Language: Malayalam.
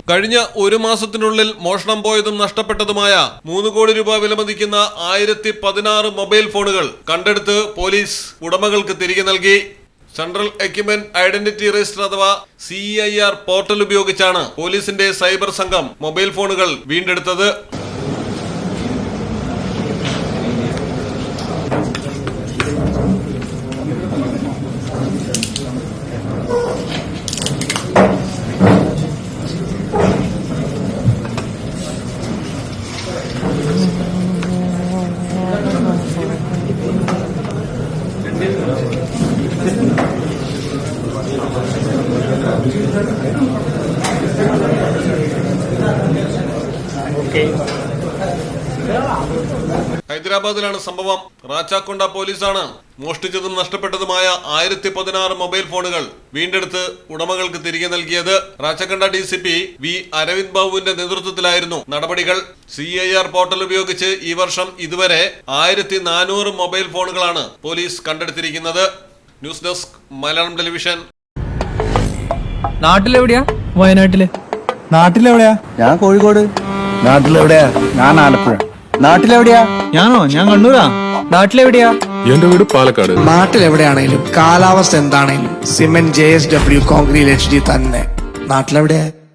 കഴിഞ്ഞ ഒരു മാസത്തിനുള്ളിൽ മോഷണം പോയതും നഷ്ടപ്പെട്ടതുമായ 3 കോടി രൂപ വിലമതിക്കുന്ന 1016 മൊബൈൽ ഫോണുകൾ കണ്ടെടുത്ത് പോലീസ് ഉടമകൾക്ക് തിരികെ നൽകി. സെൻട്രൽ എക്യുപ്മെന്റ് ഐഡന്റിറ്റി രജിസ്റ്റർ അഥവാ CIR പോർട്ടൽ ഉപയോഗിച്ചാണ് പോലീസിന്റെ സൈബർ സംഘം മൊബൈൽ ഫോണുകൾ വീണ്ടെടുത്തത്. ഹൈദരാബാദിലാണ് സംഭവം. റാച്ചാക്കൊണ്ട പോലീസാണ് മോഷ്ടിച്ചതും നഷ്ടപ്പെട്ടതുമായ 1016 മൊബൈൽ ഫോണുകൾ വീണ്ടെടുത്ത് ഉടമകൾക്ക് തിരികെ നൽകിയത്. റാച്ചക്കൊണ്ട DCP V അരവിന്ദ് ബാബുവിന്റെ നേതൃത്വത്തിലായിരുന്നു നടപടികൾ. CIR പോർട്ടൽ ഉപയോഗിച്ച് ഈ വർഷം ഇതുവരെ 1400 മൊബൈൽ ഫോണുകളാണ് പോലീസ് കണ്ടെടുത്തിരിക്കുന്നത്. News desk Malayalam television. നാട്ടിലെവിടെയാ? വയനാട്ടില്. നാട്ടിലെവിടെയാ? ഞാൻ കോഴിക്കോട്. നാട്ടിലെവിടെയാ? ഞാൻ ആലപ്പുഴ. നാട്ടിലെവിടെയാ? ഞാൻ കണ്ണൂരാ. നാട്ടിലെവിടെയാ? എന്റെ വീട് പാലക്കാട്. നാട്ടിലെവിടെയാണേലും കാലാവസ്ഥ എന്താണേലും സിമെന്റ് JSW കോൺക്രീറ്റ് HD തന്നെ. നാട്ടിലെവിടെയാ?